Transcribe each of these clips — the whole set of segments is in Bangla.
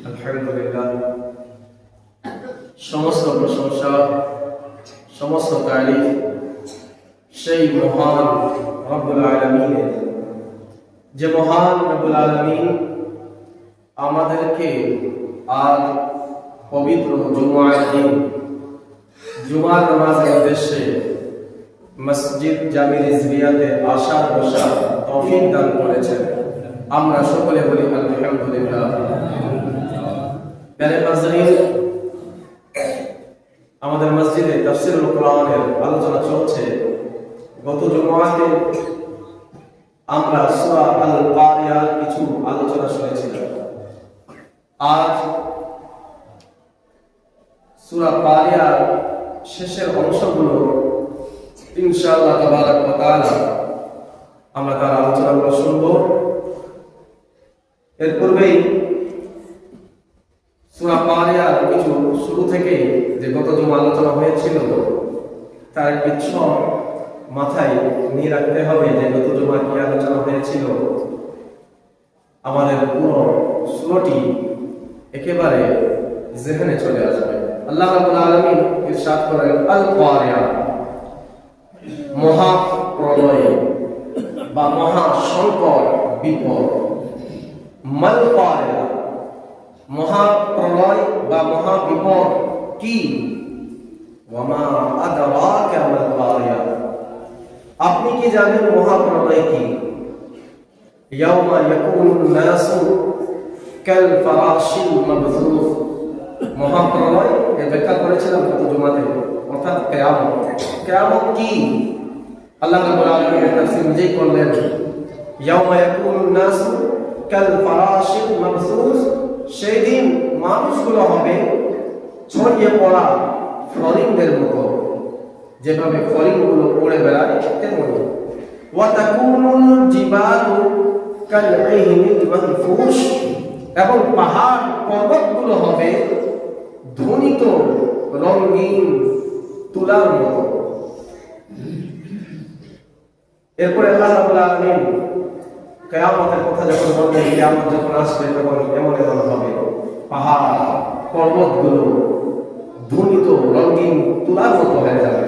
আলহামদুলিল্লাহ, সমস্ত প্রশংসা, সমস্ত তারিফ সেই মহান রব্বুল আলামিনের, যে মহান রব্বুল আলামিন আমাদেরকে আজ পবিত্র জুমার দিন জুমার নামাজের উদ্দেশ্যে মসজিদ জামি রিজভিয়াতে আসার বসার তৌফিক দান করেছেন। আমরা সকলে বলি আলহামদুলিল্লাহ। প্যারে হাজরিন, আমাদের মসজিদে তাফসীরুল কোরআনের আলোচনা চলছে। গত জুমাতে আমরা সূরা আল কারিয়ার কিছু আলোচনা শুনেছিলাম। আজ সূরা কারিয়ার শেষের অংশগুলো ইনশাআল্লাহ তাবারাক ওয়া তাআলা আমরা তার আলোচনাগুলো শুনব। এর পূর্বেই সূরা কারিয়ার কিছু শুরু থেকে যে গত জুমা আলোচনা হয়েছিল তার কিছু মাথায় নিয়ে রাখতে হবে যে গত জুমা কি আলোচনা হয়েছিল। আমাদের পুরো সূরাটি একেবারে জেহনে চলে আসবে। আল্লাহ রাব্বুল আলামিন ইরশাদ করেন, আল কারিয়া, মহা প্রলয় বা মহা সংকট বিপদ। মাল কারিয়া, মহা প্রলয় বা মহা বিপদ কি? ওয়ামা আদরাকা মাল কারিয়া, আপনি কি জানেন মহা প্রলয় কি? ইয়াউমা ইয়াকুনুন নাসু কাল ফারাশিল মাবসুস। মহা প্রলয় এর ব্যাখ্যা করেছিলাম গত জুমাতে, অর্থাৎ কিয়ামত। কিয়ামত কি? আল্লাহ রাব্বুল আলামিন এর তাফসীর নিজেই করলেন, ইয়াউমা ইয়াকুনুন নাসু কাল ফারাশিল মাবসুস। সেই দিন মানুষগুলো হবে ছড়িয়ে পড়া ফড়িংদের মতো, যেভাবে ফড়িংগুলো উড়ে বেড়ায় তেমন। ওয়া তাকুনুল জিবালু কাল ইহিনিল মানফুশ, এবং পাহাড় পর্বতগুলো হবে ধ্বনিত রঙিন তুলার মতো। এরপরে আল্লাহ রাব্বুল আলামিন কিয়ামতের কথা যখন বললেন, কিয়ামত যখন আসবে তখন এমন এমন হবে, পাহাড় পর্বতগুলো ধ্বনিত রঙিন তুলার মতো হয়ে যাবে।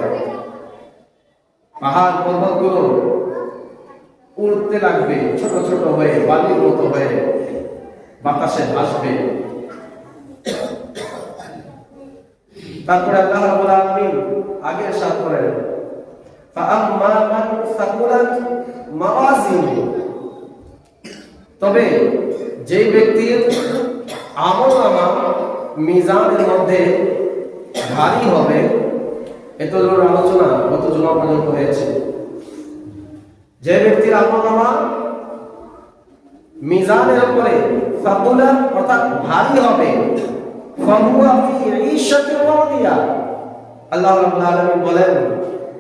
পাহাড় পর্বতগুলো উড়তে লাগবে, ছোট ছোট হয়ে বালির মতো হয়ে বাতাসে ভাসবে। তারপরে আল্লাহ রাব্বুল আলামিন আগে ইরশাদ করেন, ফাআম্মা মান সাকুলাত মাওয়াজিনু, তবে যেই ব্যক্তির আমলনামা মিজানের মধ্যে ভারী হবে, এতদূর আলোচনা গত জুমা পর্যন্ত হয়েছে। যে ব্যক্তির আমলনামা মিজানের উপরে সাকুলাত অর্থাৎ ভারী হবে, ফাহুয়া ফি ঈশাতিন রাদিয়া, আল্লাহ রাব্বুল আলামিন বলেন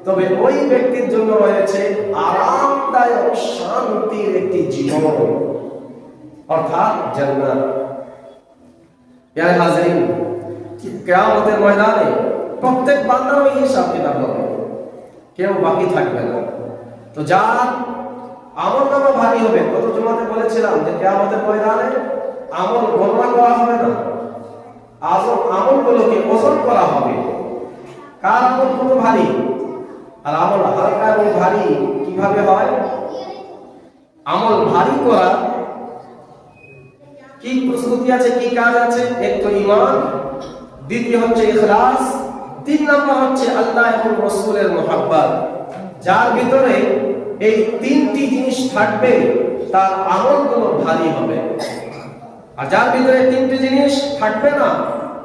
তবে ওই ব্যক্তির জন্য রয়েছে আরামদায়ক শান্তির একটি জীবন, অর্থাৎ জান্নাত। ইয়া হাজিরিন, কিয়ামতের ময়দানে প্রত্যেক বান্দার ওই হিসাব কিতাব হবে, কেউ বাকি থাকবে না। তো যার আমলনামা ভারী হবে, গত জুমাতে বলেছিলাম যে কিয়ামতের ময়দানে আমল গণনা করা হবে না, আমলগুলোকে ওজন করা হবে। কার আমল কত ভারী আর আমল হালকা এবং ভারী কিভাবে হয়? আমল ভারী করা কি প্রস্তুতি আছে, কি কাজ আছে? এক তো ঈমান, দ্বিতীয় হচ্ছে ইখলাস, তিন নম্বর হচ্ছে আল্লাহ এবং রাসূলের মুহাব্বত। যার ভিতরে এই তিনটি জিনিস থাকবে তার আমলগুলো ভারী হবে। আর যার ভিতরে তিনটি জিনিস থাকবে না,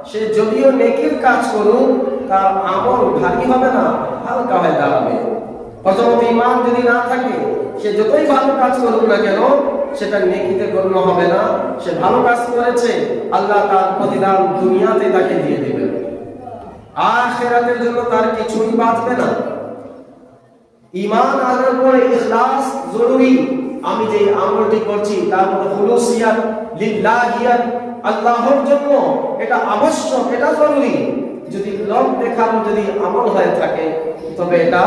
সে যদিও নেকির কাজ করুক তার আমল ভারী হবে না, হালকা হয়ে দাঁড়াবে। প্রথমত ঈমান যদি না থাকে, সে যতই ভালো কাজ করুক না কেন সেটা নেকিতে গণ্য হবে না। সে ভালো কাজ করেছে, আল্লাহ তার প্রতিদান দুনিয়াতে তাকে দিয়ে দিবেন, আখিরাতের জন্য তার কিছুই বাঁচবে না। ঈমান আনার পরে ইখলাস জরুরি। আমি যে আমলটি করছি তার মধ্যে খুলুসিয়াত লিল্লাহিয়াত, আল্লাহর জন্য, এটা আবশ্যক, এটা জরুরি। যদি লোক দেখানো যদি আমল হয়ে থাকে তবে এটা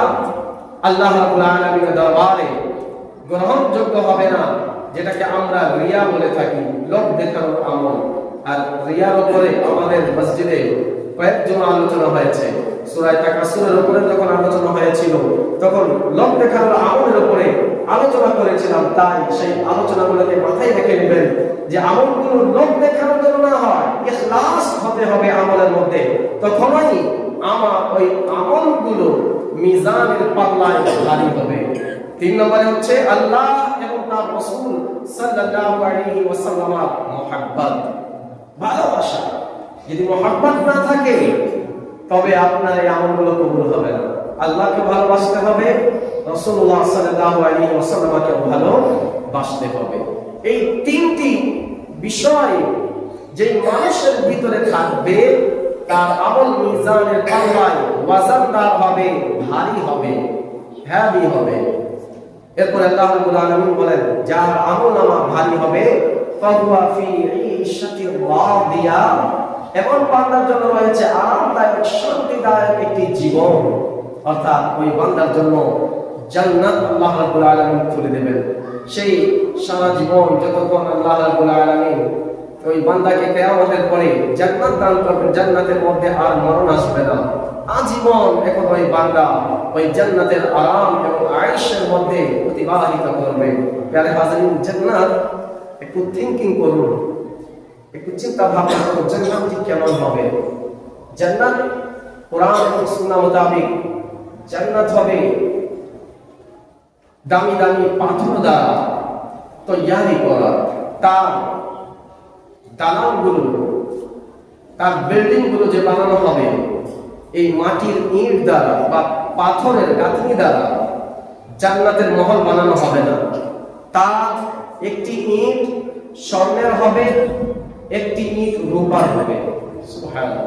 আল্লাহ রাব্বুল আলামিনের দরবারে গ্রহণযোগ্য হবে না, যেটাকে আমরা রিয়া বলে থাকি, লোক দেখানোর আমল। আর রিয়ার উপরে আমাদের মসজিদে কয়েকজন আলোচনা হয়েছে। সূরা তাকাসুরের উপরে যখন আলোচনা হয়েছিল তখন লোক দেখানোর আমলের উপরে আলোচনা করেছিলাম। তাই সেই আলোচনাগুলোকে মাথায় রেখে নেবেন যে আমলগুলো লোক দেখানোর জন্য না হয়, ইখলাস হতে হবে আমলের মধ্যে। তখনই আমার ওই আমলগুলো মিজানের পাল্লায় ভারী হবে। 3 নম্বরে হচ্ছে আল্লাহ এবং তার রাসূল সাল্লাল্লাহু আলাইহি ওয়াসাল্লামের মুহাব্বত, ভালোবাসা। যদি মুহাব্বত না থাকে তবে আপনার এই আমলগুলো কবুল হবে না। আল্লাহকে ভালোবাসতে হবে, রাসূলুল্লাহ সাল্লাল্লাহু আলাইহি ওয়াসাল্লামকে ভালোবাসতে হবে। এই 3টি বিষয় যে মানুষের ভিতরে থাকবে তার আমল মিজানের পাল্লায় ওয়াজনদার হবে, ভারী হবে, হেভি হবে। এরপর আল্লাহ রাব্বুল আলামিন বলেন যার আমলনামা ভারী হবে ফাহুয়া ফি ঈশাতির রাদিয়া, এমন বান্দার জন্য রয়েছে আরামদায়ক শান্তিদায়ক একটি জীবন। অর্থাৎ ওই বান্দার জন্য জান্নাত আল্লাহ রাব্বুল আলামিন খুলে দেবেন। সেই সারা জীবন যতক্ষণ আল্লাহ রাব্বুল আলামিন ওই বান্দাকে কিয়ামতের পরে জান্নাত দান করবেন, জান্নাতের মধ্যে আর মরণ আসবে না। আজীবন এখন ওই বান্দা ওই জান্নাতের আরাম এবং আয়েশের মধ্যে অতিবাহিত করবে। প্যারে হাজরিন, জান্নাত একটু থিংকিং করুন, একটু চিন্তা ভাবনা করুন জান্নাতটি কেমন হবে। জান্নাত কোরআন এবং সুন্নাহ মোতাবেক জান্নাত হবে দামি দামি পাথর দ্বারা তৈরি করা। তার দালানগুলো, তার বিল্ডিং গুলো যে বানানো হবে এই মাটির ইট দ্বারা বা পাথরের গাঁথনি দ্বারা জান্নাতের মহল বানানো হবে না। তার একটি ইট স্বর্ণের হবে, একটি ইট রূপার হবে। সুবহানাল্লাহ,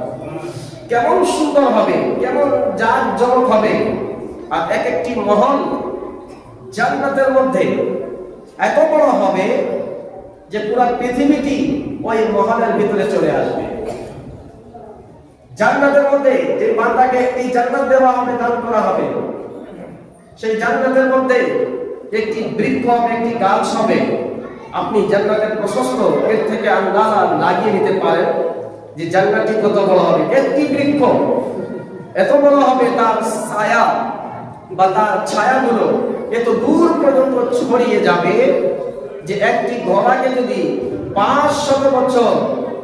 কেমন সুন্দর হবে, কেমন জাঁকজমক হবে। আর এক একটি মহল জান্নাতের মধ্যে এত বড় হবে যে পুরো পৃথিবীটি ওই মহলের ভিতরে চলে আসবে। জান্নাতের মধ্যে যে বান্দাকে একটি জান্নাত দেওয়া হবে, দান করা হবে, সেই জান্নাতের মধ্যে একটি বৃক্ষ হবে, একটি গাছ হবে। আপনি জান্নাতের প্রশস্ত এর থেকে আন্দাজা লাগিয়ে নিতে পারেন যে জান্নাতটি কত বড় হবে। একটি বৃক্ষ এত বড় হবে, তার ছায়া বা তার ছায়াগুলো এত দূর পর্যন্ত ছড়িয়ে যাবে যে একটি ঘোড়াকে যদি 500 বছর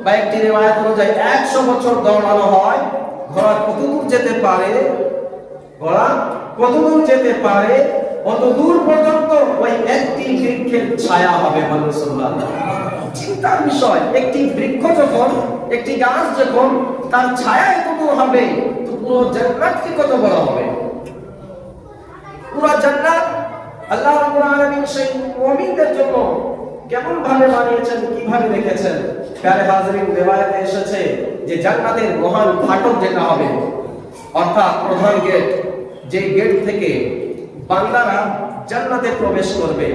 বা একটি রিওয়ায়াত অনুযায়ী 100 বছর দৌড়ানো হয়, ঘোড়া কতদূর যেতে পারে, ঘোড়া কতদূর যেতে পারে অত দূর পর্যন্ত ওই একটি বৃক্ষের ছায়া হবে। সুবহানাল্লাহ, চিন্তার বিষয়। একটি বৃক্ষ যখন, একটি গাছ যখন তার ছায়া এতদূর হবে, তো পুরো জান্নাতটি কত বড় হবে। পুরো জান্নাত আল্লাহ রাব্বুল আলামিন সেই মুমিনদের জন্য কেমন ভাবে বানিয়েছেন, কিভাবে রেখেছেন। প্যারে হাজরিন, রিওয়ায়াতে এসেছে যে জান্নাতের মহান ফাটক যেটা হবে, অর্থাৎ প্রধান গেট, যে গেট থেকে বান্দারা জান্নাতে প্রবেশ করবে,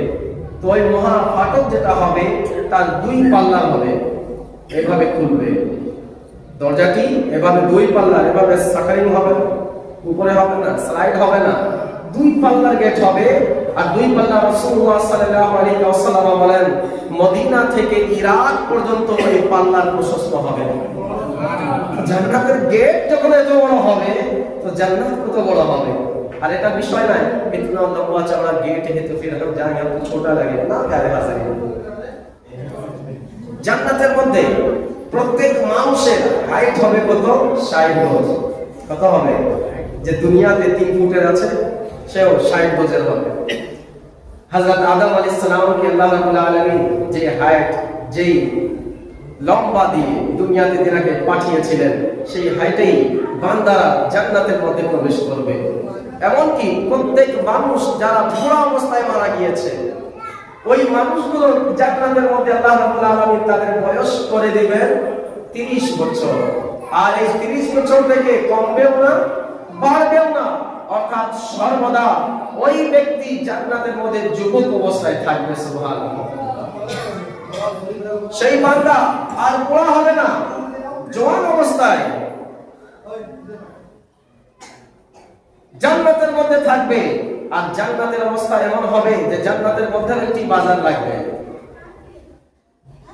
তো ওই মহা ফাটক যেটা হবে তার 2 পাল্লা হবে, এভাবে খুলবে দরজাটি, এভাবে 2 পাল্লার, এভাবে সাকারিং হবে, উপরে হবে না, স্লাইড হবে না, 2 পাল্লার গেট হবে। আর 2 পাল্লা রাসূলুল্লাহ সাল্লাল্লাহু আলাইহি ওয়াসাল্লাম বলেন মদিনা থেকে ইরাক পর্যন্ত এই পাল্লার প্রশস্ত হবে। জান্নাতের গেট যখন এত বড় হবে তো জান্নাত কত বড় হবে। আর এটা বিষয় নাই ইতনা লম্বা চওড়া গেট है तो फिर हम जाएंगे तो छोटा लगेगा ना। प्यारे हाजिরিন, জান্নাতের মধ্যে প্রত্যেক মানুষের হাইট হবে কত? 60 গজ। কত হবে? যে দুনিয়াতে 3 ফুটের আছে সেও 60 গজের হবে। হযরত আদম আলাইহিস সালামকে আল্লাহ রাব্বুল আলামিন যে হাইট, যেই লম্বা দিয়ে দুনিয়াতে তিনাকে পাঠিয়েছিলেন, সেই হাইটেই বান্দারা জান্নাতের মধ্যে প্রবেশ করবে। এমনকি প্রত্যেক মানুষ যারা বুড়া অবস্থায় মারা গিয়েছে, ওই মানুষগুলো জান্নাতের মধ্যে আল্লাহ রাব্বুল আলামিন তাদের বয়স করে দিবেন 30 বছর। আর এই 30 বছর থেকে কমবেও না, বাড়বেও না, অর্থাৎ সর্বদা ওই ব্যক্তি জান্নাতের মধ্যে যুবক অবস্থায় থাকবে। সুবহানাল্লাহ, সেই বান্দা আর বুড়া হবে না, জওয়ান অবস্থায় জান্নাতের মধ্যে থাকবে। আর জান্নাতের অবস্থা এমন হবে যে জান্নাতের মধ্যে একটি বাজার লাগবে।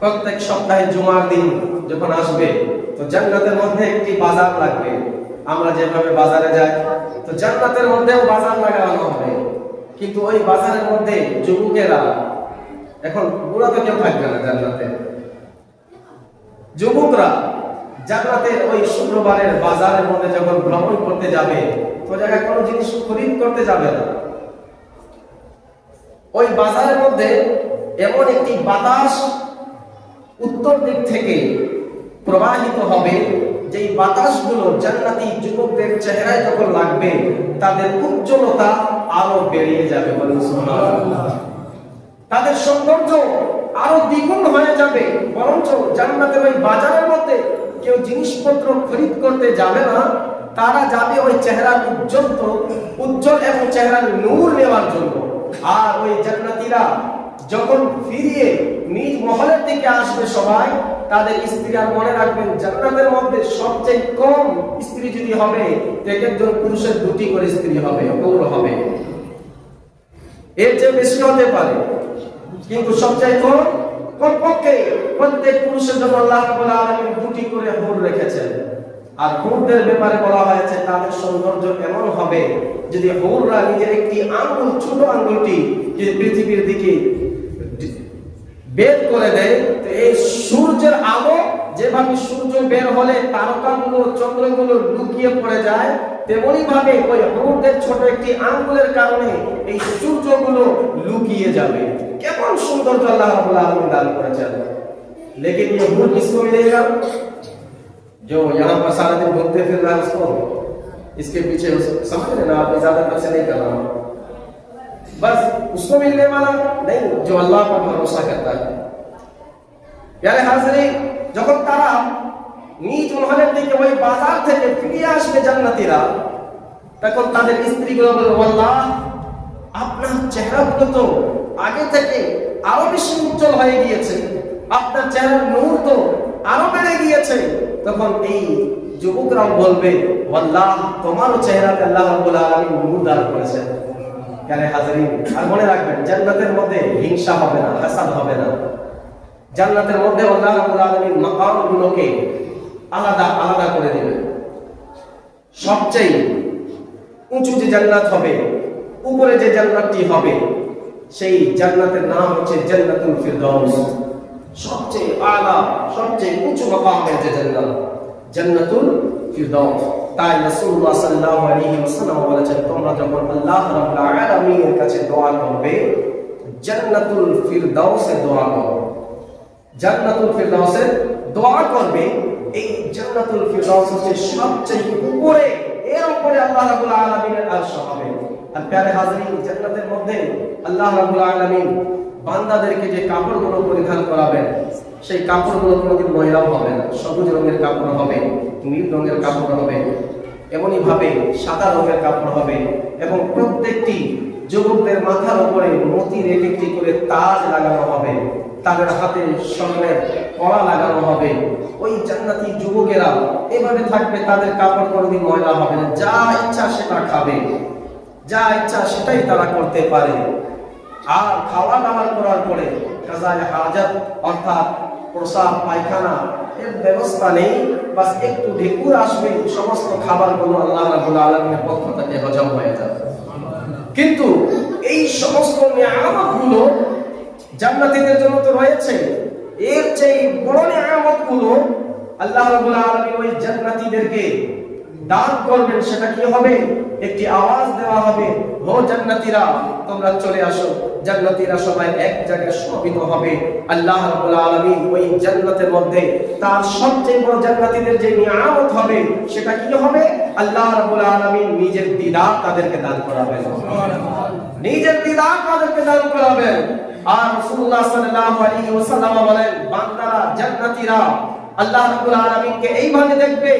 প্রত্যেক সপ্তাহে জুমার দিন যখন আসবে তো জান্নাতের মধ্যে একটি বাজার লাগবে। আমরা যেভাবে বাজারে যাই তো জান্নাতের মধ্যেও বাজার লাগানো হবে, কিন্তু ওই বাজারের মধ্যে যুবকেরা, এখন বুড়া তো কেউ থাকবে না জান্নাতে, যুবকরা জান্নাতের ওই শুক্রবারের বাজারের মধ্যে যখন ভ্রমণ করতে যাবে তো জায়গায় কোনো জিনিস খরিদ করতে যাবে না। ওই বাজারের মধ্যে এমন একটি বাতাস উত্তর দিক থেকে প্রবাহিত হবে, যেই বাতাসগুলো জান্নাতি যুবকদের চেহারায় যখন লাগবে তাদের উজ্জ্বলতা আরো বেরিয়ে যাবে, বলুন সুবহানাল্লাহ। তাদের সৌন্দর্য আরো দ্বিগুণ হয়ে যাবে। বরঞ্চ জান্নাতের ওই বাজারের মধ্যে কেউ জিনিসপত্র খরিদ করতে যাবে না, তারা যাবে ওই চেহারার উজ্জ্বল এবং চেহারার নূর নেওয়ার জন্য। আর ওই জান্নাতীরা যখন ফিরিয়ে নিজ মহলের দিকে আসবে সবাই, তাদের স্ত্রীরা মনে রাখবেন জান্নাতের মধ্যে সবচেয়ে কম স্ত্রী যদি হবে এক একজন পুরুষের 2টি করে স্ত্রী হবে, গৌর হবে। এর চেয়ে বেশি হতে পারে, কিন্তু সবচেয়ে কম কমপক্ষে প্রত্যেক পুরুষের জন্য আল্লাহ রাব্বুল আলামিন 2টি করে হুর রেখেছেন। আর হুরদের ব্যাপারে বলা হয়েছে তাদের সৌন্দর্য এমন হবে, যদি হুররা নিজের একটি আঙ্গুল, ছোট আঙ্গুলটি যদি পৃথিবীর দিকে বের করে দেয় তো এই সূর্যের আলো যেভাবে সূর্য বের হলে তারকাগুলো, চন্দ্রগুলো লুকিয়ে পড়ে যায়, তেমনি ভাবে ওই হুরদের ছোট একটি আঙ্গুলের কারণে এই সূর্যগুলো লুকিয়ে যাবে। কেমন সৌন্দর্য আল্লাহ রাব্বুল আলামিন দান করেছেন। लेकिन ये हूर किसको मिलेगा? जो यहाँ पर सारा दिन घूमते फिर रहा है उसको, इसके पीछे समझ लेना, आप ज्यादा तफसील नहीं कर रहा हूँ, बस उसको मिलने वाला नहीं जो अल्लाह पर भरोसा करता है। प्यारे हाज़रीन, যখন তারা নিজ মহলের দিকে ওই বাজার থেকে ফিরে আসবে জান্নাতীরা, তখন তাদের স্ত্রীগুলো বলবে, আল্লাহ আপনার চেহারাগুলো তো আগে থেকে আরো বেশি উজ্জ্বল হয়ে গিয়েছে, আপনার চেহারার নূর তো আরো বেড়ে গিয়েছে। তখন এই যুবকরাও বলবে, আল্লাহ তোমারও চেহারাতে আল্লাহ রাব্বুল আলামিন নূর দান করেছেন। প্যারে হাজরিন, আর মনে রাখবেন জান্নাতের মধ্যে হিংসা হবে না, হাসাদ হবে না। জান্নাতের মধ্যে আল্লাহ রাব্বুল আলামিন মাকামগুলোকে আলাদা আলাদা করে দিবেন। সবচেয়ে উঁচু যে জান্নাত হবে, উপরে যে জান্নাতটি হবে, সেই জান্নাতের নাম হচ্ছে জান্নাতুল ফিরদাউস। সবচেয়ে আলা, সবচেয়ে উঁচু মাকামের যে জান্নাত, জান্নাতুল ফিরদাউস। তাই রাসূলুল্লাহ সাল্লাল্লাহু আলাইহি ওয়াসাল্লাম বলেছেন, তোমরা যখন আল্লাহ রাব্বুল আলামিনের কাছে দোয়া করবে, জান্নাতুল ফিরদাউসে দোয়া করো। জান্নাতুল ফিরদাউসে দোয়া করবে। এই জান্নাতুল ফিরদাউস হচ্ছে সবচেয়ে উপরে, এর উপরে আল্লাহ রাব্বুল আলামিনের আরশ হবে। আর প্যারে হাজরিন, জান্নাতের মধ্যে আল্লাহ রাব্বুল আলামিন বান্দাদেরকে যে কাপড়গুলো পরিধান করাবেন, সেই কাপড়গুলো কোনোদিন ময়লাও হবে না। সবুজ রঙের কাপড় হবে, নীল রঙের কাপড় হবে, এমনই ভাবে সাদা রঙের কাপড় হবে, এবং প্রত্যেকটি যুবকদের মাথার উপরে মতির একটি করে তাজ লাগানো হবে, তাদের হাতে স্বর্ণের কড়া লাগানো হবে। ওই জান্নাতি যুবকেরা এভাবে থাকবে, তাদের কাপড় কোনোদিন ময়লা হবে না। যা ইচ্ছা সেটা খাবে, যা ইচ্ছা সেটাই তারা করতে পারে। আর খাওয়া দাওয়া করার পরে কাজায়ে হাজাত অর্থাৎ প্রসাব পায়খানা এর ব্যবস্থা নেই, বাস একটু ঢেকুর আসবে, সমস্ত খাবারগুলো আল্লাহ রাব্বুল আলামিনের পক্ষ থেকে হজম হয়ে যাবে। কিন্তু এই সমস্ত নিয়ামতগুলো জান্নাতীদের জন্য তো রয়েছে, এর চেয়ে বড় নিয়ামতগুলো আল্লাহ রাব্বুল আলামিন ওই জান্নাতীদেরকে দান করবেন। সেটা কি হবে? একটি আওয়াজ দেওয়া হবে, ও জান্নাতীরা তোমরা চলে আসো। জান্নাতীরা সবাই এক জায়গায় সমবেত হবে। আল্লাহ রাব্বুল আলামিন ওই জান্নাতের মধ্যে তার সবচেয়ে বড় জান্নাতীদের যে নিয়ামত হবে সেটা কি হবে? আল্লাহ রাব্বুল আলামিন নিজের দিদার তাদেরকে দান করাবেন, নিজের দিদার তাদেরকে দান করাবেন। আর রাসূলুল্লাহ সাল্লাল্লাহু আলাইহি ওয়াসাল্লাম বলেন, বান্দারা, জান্নাতীরা আল্লাহ রাব্বুল আলামিনকে এইভাবে দেখবে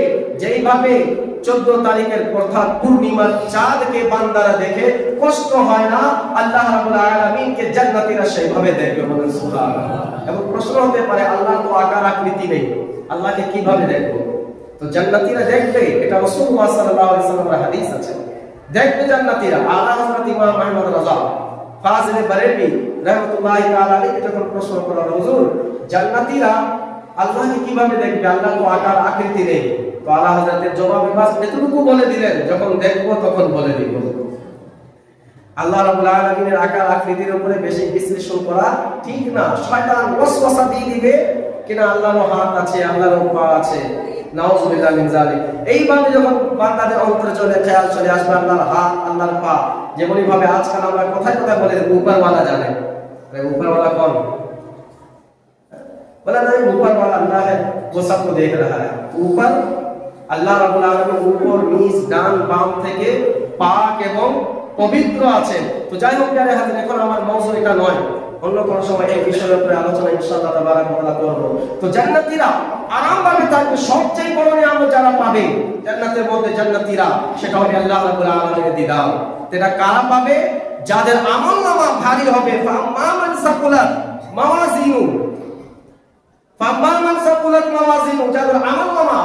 যেইভাবে 14 তারিখের অর্থাৎ পূর্ণিমার চাঁদকে বান্দারা দেখে কষ্ট হয় না, আল্লাহ রাব্বুল আলামিনকে জান্নাতীরা সেইভাবে দেখবে। বলেন সুবহানাল্লাহ। এবং প্রশ্ন হতে পারে, আল্লাহ তো আকার আকৃতি নেই, আল্লাহকে কিভাবে দেখবো? তো জান্নাতীরা দেখবে, এটা রাসূলুল্লাহ সাল্লাল্লাহু আলাইহি ওয়াসাল্লামের হাদিস আছে। দেখবে জান্নাতীরা। আলা হযরত ইমাম আহমদ রাজা ফাজিল বারেলভী রাহমাতুল্লাহি তাআলা আলাইহি যখন প্রশ্ন করা হলো, হুজুর জান্নাতীরা আল্লাহকে কিভাবে দেখবে, আল্লাহ তো আকার আকৃতি নেই। তো আলা হযরতের জবাবে বাস এতটুকু বলে দিলেন, যখন দেখবো তখন বলে দিব। আল্লাহ রাব্বুল আলামিনের আকার আকৃতির উপরে বেশি বিশ্লেষণ করা ঠিক না। শয়তান ওয়াসওয়াসা দিয়ে দিবে কিনা আল্লাহর হাত আছে, আল্লাহর পা আছে, নাউযুবিল্লাহ মিন যালিক। এইভাবে যখন বান্দাদের অন্তরে চলে খেয়াল চলে আসবে আল্লাহর হাত, আল্লাহর পা, যেমনই ভাবে আজকাল আমরা কোথায় কোথায় বলে উপরওয়ালা জানে, উপরওয়ালা কোন बोला नहीं, ऊपर वाला अल्लाह है, वो सबको देख रहा है। ऊपर আল্লাহ রাব্বুল আলামিন উপর নিচ ডান বাম থেকে পাক এবং পবিত্র আছেন। তো যাই হোক প্রিয় হাজির, এখন আমার মওজু এটা নয়, অন্য কোন সময় এই বিষয়ের উপরে আলোচনা ইনশাআল্লাহ তাবারাক ওয়া তাআলা করব। তো জান্নাতীরা আরামভাবে থাকবে, সবচেয়ে বড় নিয়ামত যারা পাবে জান্নাতের মধ্যে জান্নাতীরা, সেটা হবে আল্লাহ রাব্বুল আলামিনের দিদার। এটা কারা পাবে? যাদের আমলনামা ভারী হবে। ফাম্মা মান সাকুলাত মাওয়াজিনু, ফাম্মা মান সাকুলাত মাওয়াজিনু, যাদের আমলনামা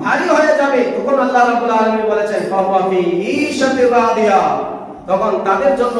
ভারী হয়ে যাবে, তখন আল্লাহ রাব্বুল আলামিন বলেছেন ফাহুয়া ফি ঈশাতির রাদিয়া, তখন তাদের জন্য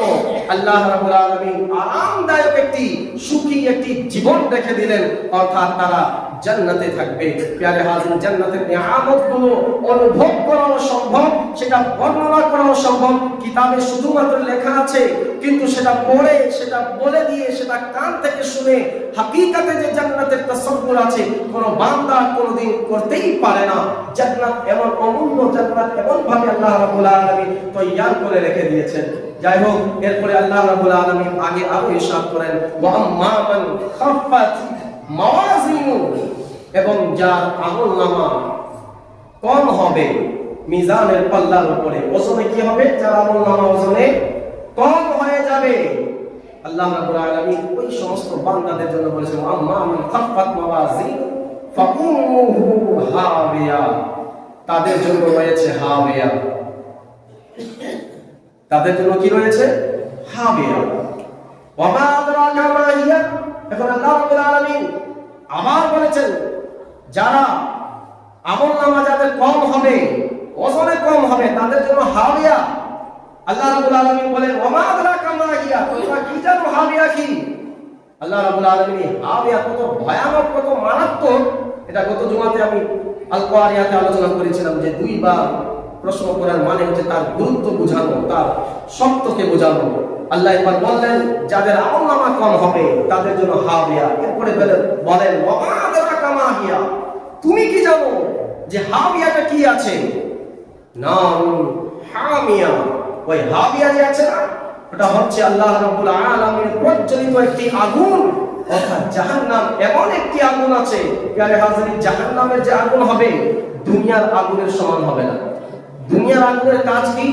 আল্লাহ রাব্বুল আলামিন আরামদায়ক একটি সুখী একটি জীবন রেখে দিলেন, অর্থাৎ তারা জান্নাতে থাকবে। প্রিয় হাজির, জান্নাতের নিয়ামতগুলো অনুভব করানো সম্ভব, সেটা বর্ণনা করানো সম্ভব, কিতাবে শুধুমাত্র লেখা আছে, কিন্তু সেটা পড়ে, সেটা বলে দিয়ে, সেটা কান থেকে শুনে হাকিকাতে যে জান্নাতের তাসাব্বুর আছে কোন বান্দা কোনদিন করতেই পারে না। জান্নাত এমন অমূল্য, জান্নাত এমন ভাবে আল্লাহ রাব্বুল আলামিন তৈয়ার করে রেখে দিয়েছেন। যাই হোক, এরপরে আল্লাহ রাব্বুল আলামিন আগে আরো ইরশাদ করেন ওয়া আম্মা মান খাফফাত মাওয়াজিনু, এবং যার আমলনামা কম হবে মিজানের পাল্লার উপরে, ওজনে কি হবে? যার আমলনামা ওজনে কম হয়ে যাবে, আল্লাহ রাব্বুল আলামিন ওই সমস্ত বান্দাদের জন্য বলেছেন আম্মা মান খাফফাত মাওয়াজিনু ফাউম্মুহু হাবিয়া, তাদের জন্য রয়েছে হাবিয়া, তাদের জন্য কি রয়েছে? হাবিয়া। ওয়া মা আদরাকা মা হিয়া, এখন আল্লাহ রাব্বুল আলামিন আবার বলেছেন যারা আমলনামা যাদের কম হবে, ওজনে কম হবে, তাদের জন্য হাবিয়া। আল্লাহ রাব্বুল আলামিন বলেন ওয়া মা আদরাকা মা হিয়া, তোমরা কি জানো হাবিয়া কি? আল্লাহ রাব্বুল আলামিন হাবিয়া কত ভয়ানক, কত মারাত্মক, এটা গত জুমাতে আমি আল কোয়ারিয়াতে আলোচনা করেছিলাম যে দুইবার প্রশ্ন করার মানে হচ্ছে তার গুরুত্ব বোঝানো, তার সত্যকে বোঝানো। আল্লাহ একবার বললেন যাদের আমলনামা কম হবে তাদের জন্য হাবিয়া, এরপরে বলেন ওয়া মা আদরাকা মা হিয়া, তুমি কি জানো যে হাবিয়াটা কি আছে? নাম হামিয়া, ওই হাবিয়া যে আছে না, ওটা হচ্ছে আল্লাহ রাব্বুল আলামিনের প্রজ্বলিত একটি আগুন, অর্থাৎ জাহান্নাম এমন একটি আগুন আছে। প্রিয় হাজিরিন, জাহান্নামের যে আগুন হবে দুনিয়ার আগুনের সমান হবে না। দুনিয়ার আগুনের কাজ কি?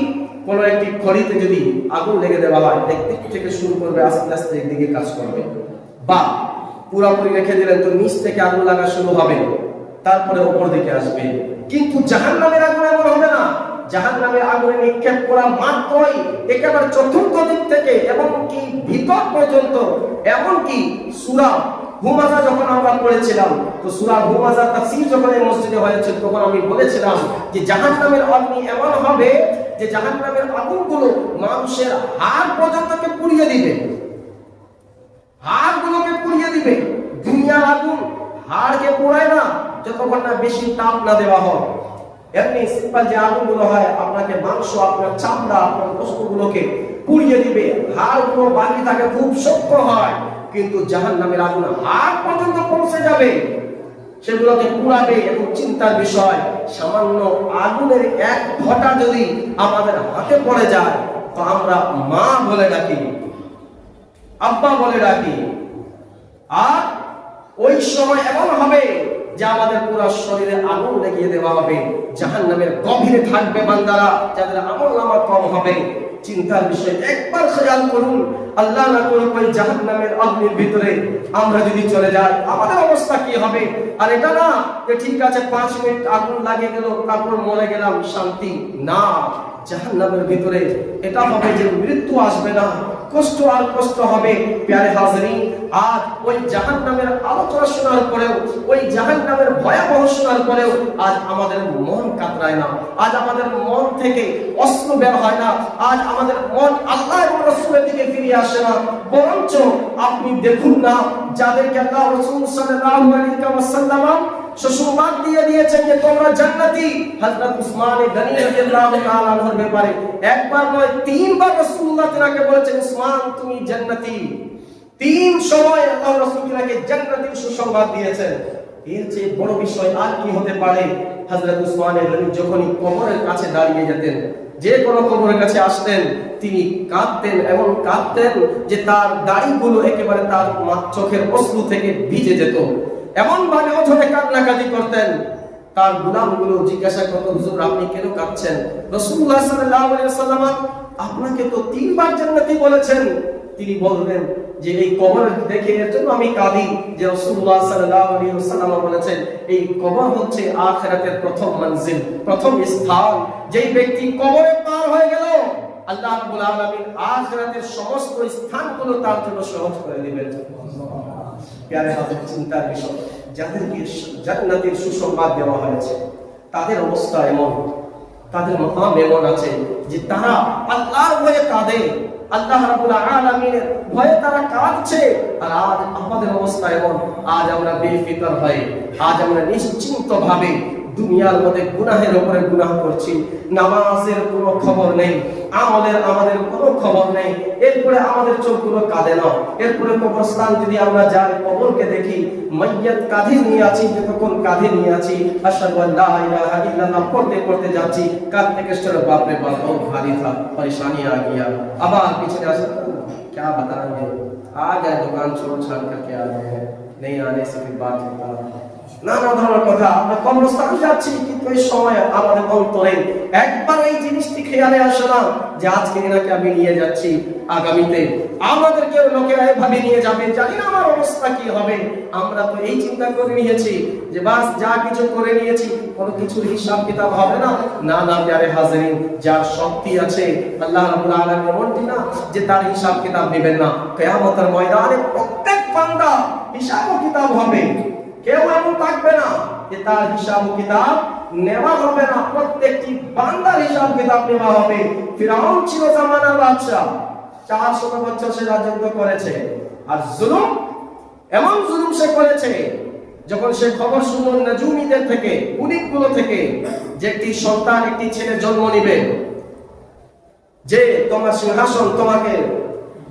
কোন একটি খড়িতে যদি আগুন লেগে দেওয়া হয়, একদিক থেকে শুরু করবে, আস্তে আস্তে একদিকে কাজ করবে, বা পুরোপুরি রেখে দিলেন তো নিচ থেকে আগুন লাগা শুরু হবে, তারপরে উপর দিকে আসবে। কিন্তু জাহান্নামের আগুন এমন হবে না। জাহান্নামের আগুনে নিক্ষেপ করা মাত্রই একেবারে চতুর্থ দিক থেকে এবং কি ভিতর পর্যন্ত, এমন কি সূরা হুমাযা যখন আমরা পড়েছিলাম, তো সূরা হুমাযার তাফসীর যখন এই মসজিদে হয়েছে, তখন আমি বলেছিলাম যে জাহান্নামের অগ্নি এমন হবে যে জাহান্নামের আগুনগুলো মানুষের হাড় পর্যন্তকে পুড়িয়ে দিবে, হাড়গুলোকে পুড়িয়ে দিবে। দুনিয়ার আগুন হাড়কে পোড়ায় না যতক্ষণ না বেশি তাপ না দেওয়া হয়। এমনি সিম্পল যে আগুনগুলো হয়, আপনাকে মাংস, আপনার চামড়া, আপনার বস্তুগুলোকে পুড়িয়ে দিবে, হাড়গুলো বাকি থাকে, খুব শক্ত হয়। কিন্তু জাহান্নামের আগুন হাড় পর্যন্ত পৌঁছে যাবে, সেগুলোকে পুড়াবে। এবং চিন্তার বিষয়, সামান্য আগুনের এক ফোঁটা যদি আমাদের হাতে পড়ে যায়, তো আমরা মা বলে ডাকি, আব্বা বলে ডাকি, আর ওই সময় এমন হবে যে আমাদের পুরো শরীরে আগুন লাগিয়ে দেওয়া হবে। জাহান্নামের গভীরে থাকবে বান্দারা যাদের আমলনামা কম হবে। চিন্তার বিষয়, একবার খেয়াল করুন, আল্লাহ না করুক ওই জাহান্নামের অগ্নির ভিতরে আমরা যদি চলে যাই, আমাদের অবস্থা কি হবে? আর এটা না যে ঠিক আছে 5 মিনিট আগুন লাগিয়ে গেল, তারপর মরে গেলাম, শান্তি না। জাহান্নামের ভিতরে এটা হবে যে মৃত্যু আসবে না, কষ্ট আর কষ্ট হবে। প্যারে হাজরিন, আজ ওই জাহান্নামের আলোচনা শোনার পরেও, ওই জাহান্নামের ভয়াবহ শোনার পরেও আজ আমাদের মন কাতরায় না, আজ আমাদের মন থেকে অশ্রু বের হয় না, আজ আমাদের মন আল্লাহ এবং রাসূলের দিকে ফিরে আসে না। বরঞ্চ আপনি দেখুন না, যাদেরকে আল্লাহ রাসূল সাল্লাল্লাহু আলাইহি ওয়াসাল্লাম সুসংবাদ দিয়ে দিয়েছেন যে তোমরা জান্নাতি, হযরত উসমান গনি রাদিয়াল্লাহু তাআলা আনহুর ব্যাপারে একবার নয় তিনবার রাসূলুল্লাহ তাআলাকে বলেছেন, উসমান তুমি জান্নাতি। তিন সময় আল্লাহ রাসূল তাআলাকে জান্নাতের সুসংবাদ দিয়েছেন। এর চেয়ে বড় বিষয় আর কি হতে পারে? হযরত উসমান গনি যখনই কবরের কাছে দাঁড়িয়ে যেতেন, যে কোনো কবরের কাছে আসতেন, তিনি কাঁদতেন, এমন কাঁদতেন যে তার দাড়িগুলো একেবারে তার চোখের অশ্রু থেকে ভিজে যেত। এমন ভাবে অঝরে কান্নাকাটি করতেন। তার গোলামগুলো জিজ্ঞাসা করত, হুজুর আপনি কেন কাঁদছেন? রাসূলুল্লাহ সাল্লাল্লাহু আলাইহি ওয়াসাল্লাম আপনাকে তো তিনবার জান্নাতি বলেছেন। তিনি বললেন যে এই কবর দেখে এর জন্য আমি কাঁদি যে রাসূলুল্লাহ সাল্লাল্লাহু আলাইহি ওয়াসাল্লাম বলেছেন এই কবর হচ্ছে আখিরাতের প্রথম মঞ্জিল, প্রথম স্থান। যেই ব্যক্তি কবরে পার হয়ে গেল, আল্লাহ রাব্বুল আলামিন আখিরাতের সমস্ত স্থানগুলো তার জন্য সহজ করে দিবেন। প্যারে হাজরিন, চিন্তার বিষয়, যাদেরকে জান্নাতের সুসংবাদ দেওয়া হয়েছে তাদের অবস্থা এমন, তাদের মহাম এমন আছে যে তারা আল্লাহর ভয়ে কাঁদে, আল্লাহ রাব্বুল আলামিনের ভয়ে তারা কাঁদছে। আর আজ আমাদের অবস্থা এমন, আজ আমরা বেফিকর হয়ে, আজ আমরা নিশ্চিন্ত ভাবে দুনিয়ার মধ্যে গুনাহের উপরে গুনাহ করছি, নামাজের কোনো খবর নেই, আমলের আমাদের কোনো খবর নেই। এরপরে আমাদের চোখগুলো কাঁদে না। এরপরে কবরস্থান যদি আমরা যাই, কবরকে দেখি, মাইয়াত কাঁধে নিয়ে আছি, যতক্ষণ কাঁধে নিয়ে আছি আশহাদু আল্লা ইলাহা ইল্লাল্লাহ পড়তে পড়তে যাচ্ছি, কাঁধ থেকে চলে বাপরে বাপ বহুত ভারী থা, পরেশানি আ গিয়া। আবার পিছনে আসে क्या बताएंगे, आ गए दुकान छोड़ छाड़ करके आ गए हैं, नहीं आने से फिर बात होता है। নানা ধরনের কথা। আমরা কবরস্থানে যাচ্ছি, কিন্তু এই সময় আমাদের অন্তরে একবার এই জিনিসটি খেয়ালে আসে না যে আজকে এনাকে আমি নিয়ে যাচ্ছি, আগামীতে আমাদেরকে লোকেরা এভাবে নিয়ে যাবে, জানি না আমার অবস্থা কি হবে। আমরা তো এই চিন্তা করে নিয়েছি যে বাস যা কিছু করে নিয়েছি, কোনো কিছুর হিসাব কিতাব হবে না। না না প্যারে হাজরিন, যার শক্তি আছে আল্লাহ রাব্বুল আলামিন এমনটি না যে তার হিসাব কিতাব নেবেন না। কিয়ামতের ময়দানে প্রত্যেক বান্দা হিসাব কিতাব হবে। কেউ এমন থাকবে না যে তার হিসাব কিতাব নেওয়া হবে না, প্রত্যেকটি বান্দার হিসাব কিতাব নেওয়া হবে। ফিরআউন ছিল জামানার বাদশা, 400 বছর সে রাজত্ব করেছে, আর জুলুম, এমন জুলুম সে করেছে, যখন সে খবর শুনল নজুমীদের থেকে, কুলিকগুলো থেকে, যে একটি সন্তান, একটি ছেলে জন্ম নেবে, যে তোমার সিংহাসন তোমাকে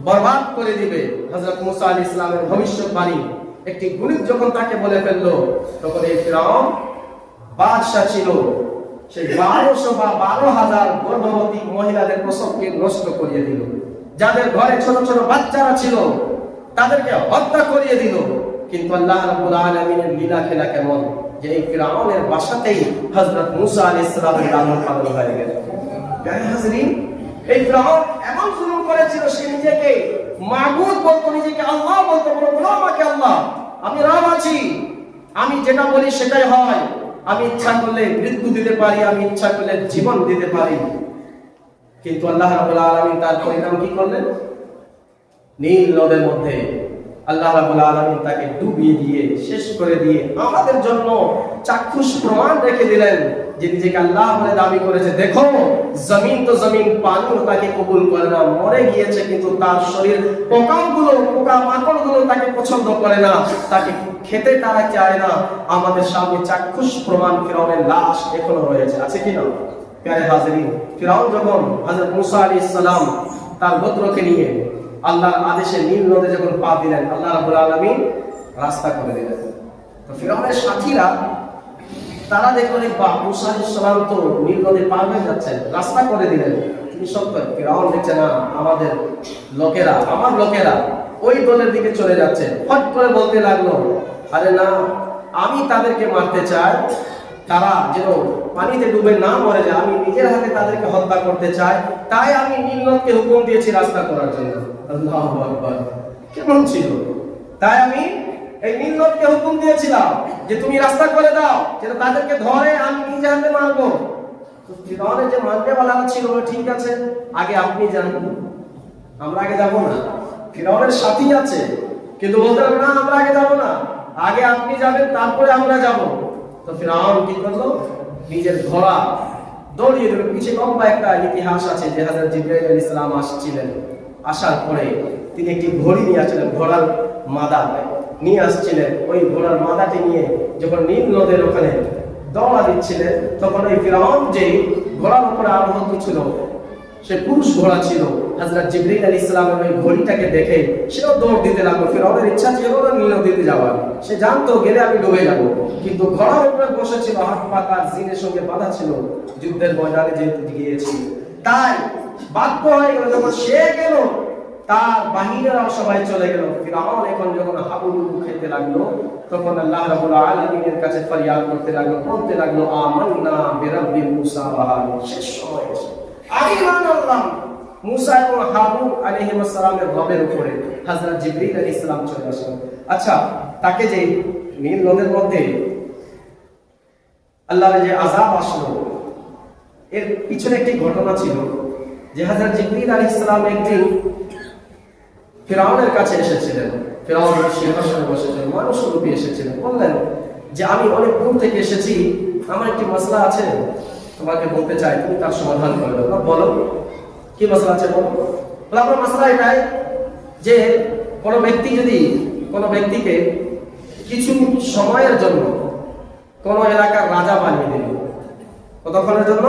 বরবাদ করে দিবে, হযরত মুসা আলাইহিস সালামের ভবিষ্যৎবাণী একটি গুণিত যখন তাকে বলে ফেললো, তখন এই ফিরআউন বাদশা ছিল, সেই 1200 বা 12,000 গর্ভবতী মহিলাদের প্রসবকে নষ্ট করিয়ে দিল। যাদের ঘরে ছোট ছোট বাচ্চারা ছিল তাদেরকে হত্যা করিয়ে দিল। কিন্তু আল্লাহ রাব্বুল আলামিনের লীলা খেলা কেমন যে এই ফিরআউনের বাসাতেই হযরত মুসা আলাইহিস সালামের লালন পালন হয়ে গেল। প্রিয় হাজরিন, এই ফিরআউন এমন জুলুম করেছিল, সে নিজেকে মাবুদ বলতো, নিজেকে আল্লাহ বলতো, বলো আমাকে আল্লাহ, আমি রব আছি, আমি যেটা বলি সেটাই হয়, আমি ইচ্ছা করলে মৃত্যু দিতে পারি, আমি ইচ্ছা করলে জীবন দিতে পারি। কিন্তু আল্লাহ রাব্বুল আলামিন তার পরিণাম কি করলেন? নীল নদের মধ্যে আল্লাহ রাব্বুল আলামিন তাকে ডুবিয়ে দিয়ে, শেষ করে দিয়ে আমাদের জন্য চাক্ষুষ প্রমাণ রেখে দিলেন যে নিজেকে আল্লাহ বলে দাবি করেছে। দেখো, জমিন তো জমিন, পানিও তাকে কবুল করে না, মরে গিয়েছে, কিন্তু তার শরীর পোকাগুলো, পোকা মাকড়গুলো তাকে পছন্দ করে না, তাকে খেতে তারা চায় না। আমাদের সামনে চাক্ষুষ প্রমাণ, ফিরআউনের লাশ এখনো রয়েছে, আছে কি না? প্রিয় হাজরিন, ফিরআউন যখন হযরত মুসা আলাইহিস সালাম তার গোত্রকে নিয়ে আল্লাহর আদেশে নীল নদে যখন পা দিলেন, আল্লাহ রাব্বুল আলামিন রাস্তা করে দিলেন। তো ফিরআউনের সাথীরা তারা দেখলেন মুসা আলাইহিস সালাম তো নীল নদে পার হয়ে যাচ্ছেন, রাস্তা করে দিলেন। তিনি সত্য, ফিরআউন দেখছে না আমাদের লোকেরা, আমার লোকেরা ওই দলের দিকে চলে যাচ্ছে। ফট করে বলতে লাগলো, আরে না, আমি তাদেরকে মারতে চাই, তারা যেন পানিতে ডুবে না মরে যায়, আমি নিজের হাতে তাদেরকে হত্যা করতে চাই, তাই আমি নীল নদকে হুকুম দিয়েছি রাস্তা করার জন্য। আল্লাহু আকবার, কেমন ছিল! তাই আমি এই নীল নদকে হুকুম দিয়েছিলাম যে তুমি রাস্তা করে দাও, যেন তাদেরকে ধরে আমি নিজে হাতে মারবো। তো ফিরআউনের যে মাননেওয়ালারা ছিল ঠিক আছে, আগে আপনি যান, আমরা আগে যাব না। ফিরআউনের সাথী আছে, কিন্তু বলতে হবে না আমরা আগে যাব না, আগে আপনি যাবেন তারপরে আমরা যাব। তো ফিরআউন কি করলো, নিজের ঘোড়া দৌড়িয়ে দিল। পিছিয়ে লম্বা একটা ইতিহাস আছে যে হযরত জিবরাইল আলাইহিস সালাম আসছিলেন, আসার পরে তিনি একটি ঘড়ি নিয়ে আসছিলেন, ঘোড়ার মাদা নিয়ে আসছিলেন। ওই ঘোড়ার মাদাটি নিয়ে যখন নীল নদের ওখানে দৌড়া দিচ্ছিলেন, তখন ওই ফিরআউন যে ঘোড়ার উপরে আরোহণ ছিল, সে পুরুষ ঘোড়া ছিল, হযরত জিবরাইল আলাইহিস সালামের ওই ঘড়িটাকে দেখে সেও দৌড় দিতে লাগলো। ফিরআউনের ইচ্ছা ছিল না নীল নদীতে যাওয়ার, সে জানতো গেলে আমি ডুবে যাব, কিন্তু ঘোড়ার উপরে বসেছিল, হাত পা তার জিনের সঙ্গে বাঁধা ছিল, যুদ্ধের ময়দানে যেহেতু গিয়েছিল, তাই বাধ্য হয়ে গেল। যখন সে গেল, তার বাহিনীরাও সবাই চলে গেল। ফিরআউন এখন যখন হাবুডুবু খেতে লাগলো, তখন আল্লাহ রাব্বুল আলামিনের কাছে ফরিয়াদ করতে লাগলো, বলতে লাগলো আমান্না বিরাব্বি মুসা ওয়া হারুন। শেষ সময় এসে আমি ঈমান আনলাম মুসা এবং হারুন আলাইহিস সালামের রবের উপরে। হযরত জিবরিল আলাইহিস সালাম চলে আসলেন। আচ্ছা, তাকে যে নীল নদের মধ্যে আল্লাহর যে আযাব আসলো, এর পিছনে একটি ঘটনা ছিল যে হযরত জিবরিল আলাইহিস সালাম একদিন ফিরআউনের কাছে এসেছিলেন। ফিরআউনের সিংহাসনে বসেছিলেন, মানুষ রূপে এসেছিলেন। বললেন যে আমি অনেক দূর থেকে এসেছি, আমার একটি মাসলা আছে, তোমাকে বলতে চাই, তুমি তার সমাধান করে দাও। বলো কি মাসলা আছে, বলো। বলে আমার মাসলা এটাই যে কোনো ব্যক্তি যদি কোনো ব্যক্তিকে কিছু সময়ের জন্য কোন এলাকার রাজা বানিয়ে দিল, কতক্ষণের জন্য?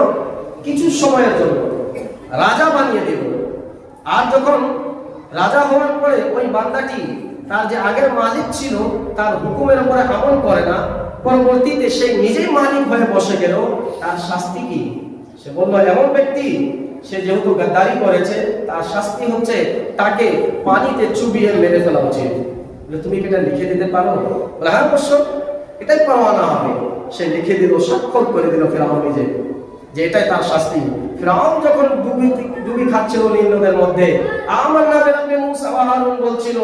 কিছু সময়ের জন্য রাজা বানিয়ে দিল। আর যখন রাজা হওয়ার পরে ওই বান্দাটি তার যে আগের মালিক ছিল তার হুকুমের উপরে আমল করে না, পরবর্তীতে সে নিজেই মালিক হয়ে বসে গেল, তার শাস্তি কি? সে বলল এমন ব্যক্তি, সে যেহেতু গাদ্দারি করেছে, তার শাস্তি হচ্ছে তাকে পানিতে চুবিয়ে মেরে ফেলা উচিত। তুমি কি এটা লিখে দিতে পারো? বলে হ্যাঁ অবশ্য, এটাই পাওয়ানা হবে। সে লিখে দিল, স্বাক্ষর করে দিল ফিরআউন নিজে, যে এটাই তার শাস্তি। ফিরআউন যখন ডুবি খাচ্ছিল নীল নদের মধ্যে, আমান্না বিরাব্বি মুসা ওয়া হারুন বলছিল,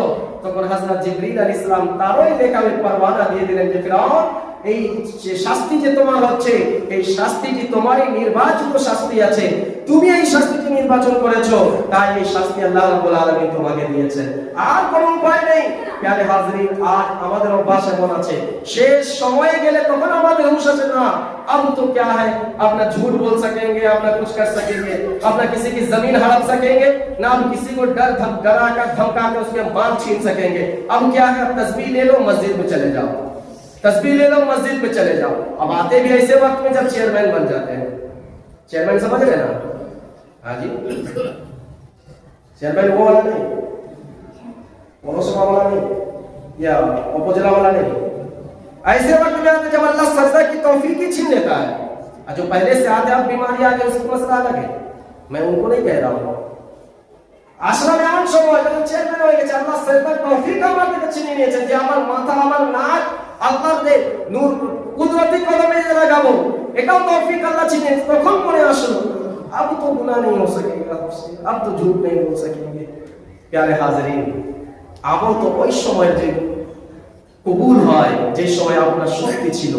তখন হযরত জিবরিল আলাইহিস সালাম তারই লেখামে পরওয়ানা দিয়ে দিলেন যে ফিরআউন, এই যে শাস্তি যে তোমার হচ্ছে, এই শাস্তিটি তোমারই নির্বাচিত শাস্তি আছে, তুমি এই শাস্তিটি নির্বাচন করেছো, তাই এই শাস্তি আল্লাহ রাব্বুল আলামিন তোমাকে দিয়েছেন, আর কোনো উপায় নেই। প্যারে হাজরিন, আর আমাদের অভ্যাস এমন আছে, শেষ সময়ে গেলে তখন আমাদের হুঁশ আসে না, अब तो क्या है, अपना झूठ बोल सकेंगे, अपना कुछ कर सकेंगे, अपना किसी की जमीन हड़प सकेंगे ना, हम किसी को डरा कर धमका कर उसके माल छीन सकेंगे। अब क्या है, तस्बीह ले लो मस्जिद में चले जाओ, तस्बीह ले लो मस्जिद में चले जाओ। अब आते भी ऐसे वक्त में जब चेयरमैन बन जाते हैं। चेयरमैन समझ रहे ना? हाँ जी, चेयरमैन वो वाला नहीं, पौरसभा वाला नहीं, या उपजिला वाला नहीं। ऐसे वक्त में आते जब अल्लाह सजदा की तौफीक ही छीन लेता है, और जो पहले से आते आप बीमारी आ गई उसको मसला अलग है, मैं उनको नहीं कह रहा हूँ। আশ্রম এমন সময় যখন চেয়ারম্যান হয়ে গেছে, আল্লাহ সজদার তৌফিক আমাদের কাছে নিয়ে নিয়েছেন যে আমার মাথা আমার নাক আল্লাহর দে নূর কুদরতি কদমে লাগাবো, এটাও তৌফিক আল্লাহ ছিলেন। তখন মনে আসলো अब तो गुनाह नहीं हो सकेगा हमसे, अब तो झूठ नहीं बोल सकेंगे। प्यारे हाजरीन, আমল তো ওই সময় যে কবুল হয় যে সময় আপনার শক্তি ছিল,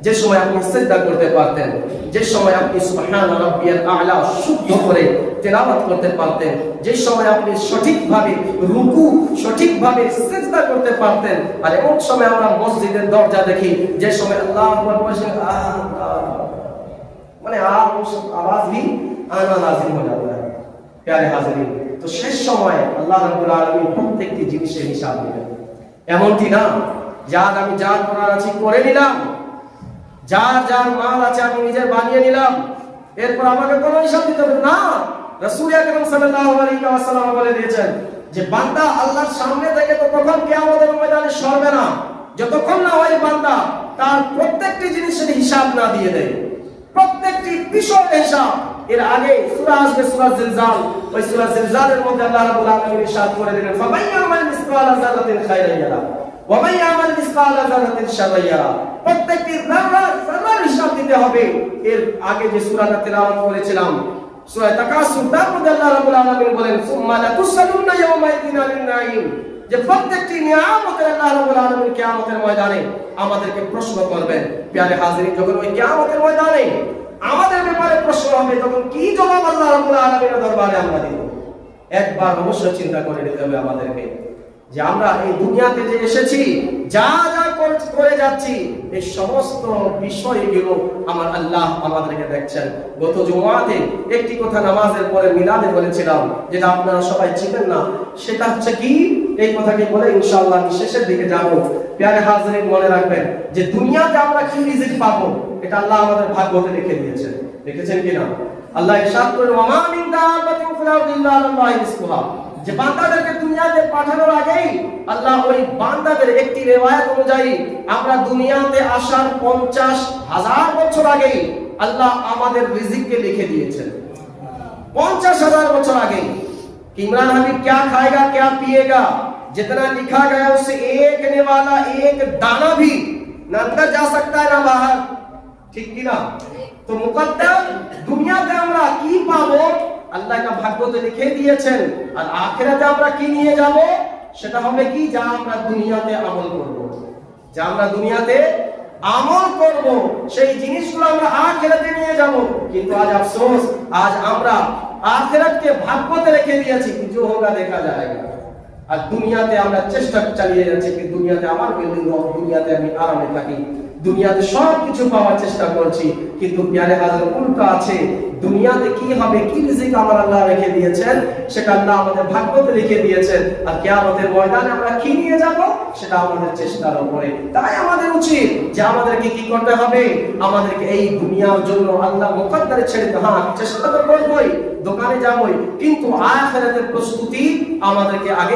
যে সময় আপনি সিজদা করতে পারতেন, যে সময় আপনি সুবহান রাব্বিয়াল আ'লা শুদ্ধ করে তেলাওয়াত করতে পারতেন, যে সময় আপনি সঠিকভাবে রুকু, সঠিকভাবে সিজদা করতে পারতেন। আর এমন সময় আমরা মসজিদের দরজা দেখি, যে সময় আল্লাহু আকবার বলে মানে आवाज भी आना लाजिम हो जाता है। प्यारे हाजिरीन, तो শেষ সময় আল্লাহ রাব্বুল আলামিন প্রত্যেকটি জিনিসের হিসাব নেবেন। এমনটি না যার আমি যার করার আছে করে নিলাম, যার যার মাল আছে আমি নিজে বানিয়ে নিলাম, এরপর আমাকে কোনো হিসাব দিতে হবে না। রাসূল আকরাম সাল্লাল্লাহু আলাইহি ওয়াসাল্লাম বলে দিয়েছেন যে বান্দা আল্লাহর সামনে থেকে তো কখন কিয়ামতের ময়দানে সরবে না, যতক্ষণ না ওই বান্দা তার প্রত্যেকটি জিনিসের হিসাব না দিয়ে দেয়, প্রত্যেকটি বিষয়ের হিসাব। এর আগে সূরা আসবে, সূরা জিলজাল, ওই সূরা জিলজালের মধ্যে আল্লাহ রাব্বুল আলামিন ইরশাদ করে দিলেন ফামান ইয়ামাল মিসকালা যারাতিন খায়রান ইয়ারা ওয়া মান ইয়ামাল মিসকালা যারাতিন শাররান ইয়ারা। প্রত্যেকটি যারার হিসাব দিতে হবে। এর আগে যে সূরাটা তেলাওয়াত করেছিলাম সূরা তাকাসুর, তার মধ্যে আল্লাহ রাব্বুল আলামিন বলেন সুম্মা লাতুসালুনা ইয়াওমাইদিন আনিন নাঈম, যে প্রত্যেকটি নিয়ামতের আল্লাহ রাব্বুল আলামিন কিয়ামতের ময়দানে আমাদেরকে প্রশ্ন করবেন। প্রিয় হাজিরিন, যখন ওই কিয়ামতের ময়দানে আমাদের ব্যাপারে প্রশ্ন হবে, তখন কি জবাব আল্লাহ রাব্বুল আলামিনের দরবারে আমরা দিব? একবার অবশ্যই চিন্তা করে নিতে হবে আমাদেরকে যে আমরা এই দুনিয়াতে যে এসেছি, যা যা করে যাচ্ছি, এই সমস্ত বিষয়গুলো আমার আল্লাহ আমাদেরকে দেখছেন। গত জুমাতে একটি কথা নামাজের পরে মিলাদে বলেছিলাম, যেটা আপনারা সবাই চিনেন না, সেটা হচ্ছে কি, এই কথাকে বলে ইনশাআল্লাহ আমি শেষের দিকে যাব। প্যারে হাজিরিন, মনে রাখবেন যে দুনিয়াতে আমরা কি রিজিক পাবো, এটা আল্লাহ আমাদের ভাগ্যতে লিখে দিয়েছেন। দেখেছেন কিনা? আল্লাহ ইরশাদ করেন, ওয়া মা মিন দাব্বাতিন ফিল আরদি ইল্লা আলাল্লাহি রিজকুহা। যে বান্দাদেরকে দুনিয়াতে পাঠানোর আগেই আল্লাহ ওই বান্দাদের, একটি রিওয়ায়াত অনুযায়ী আমরা দুনিয়াতে আসার 50,000 বছর আগেই আল্লাহ আমাদের রিজিককে লিখে দিয়েছেন। 50,000 বছর আগে। इमरान हबीब क्या खाएगा क्या पिएगा, जितना लिखा गया उससे एक ने वाला एक दाना भी ना अंदर जा सकता है ना बाहर। ठीक की ना? तो मुकद्दर দুনিয়াতে আমরা কি পাবো আল্লাহ কা ভাগ্যতে লিখে দিয়েছেন, আর আখিরাতে আমরা কি নিয়ে যাব, সেটা হবে কি, যা আমরা দুনিয়াতে আমল করব। যা আমরা দুনিয়াতে আমল করব সেই জিনিসগুলো আমরা আখিরাতে নিয়ে যাব। কিন্তু আজ আফসোস, আজ আমরা আখিরাতকে ভাগ্যতে রেখে দিয়েছি, কিছু হোগা দেখা যায়গা। আর দুনিয়াতে আমরা চেষ্টা চালিয়ে যাচ্ছি কি দুনিয়াতে আমার বিল্ডিং হোক, দুনিয়াতে আমি আরামে থাকি, দুনিয়াতে সব কিছু পাওয়ার চেষ্টা করছি। কিন্তু প্যারে হাজার উল্টো আছে, দুনিয়াতে কি হবে, কি রিজিক আমার আল্লাহ রেখে দিয়েছেন, সেটা আল্লাহ আমাদের ভাগ্যতে লিখে দিয়েছেন। আর কিয়ামতের ময়দানে আমরা কি নিয়ে যাব, সেটা আমাদের চেষ্টার উপরে। তাই আমাদের উচিত যে আমাদেরকে কি করতে হবে, আমাদেরকে এই দুনিয়ার জন্য আল্লাহ মুকদ্দরে ছেড়ে দিতে, হ্যাঁ চেষ্টা তো করবই, দোকানে যাবই, কিন্তু আখিরাতের প্রস্তুতি আমাদেরকে আগে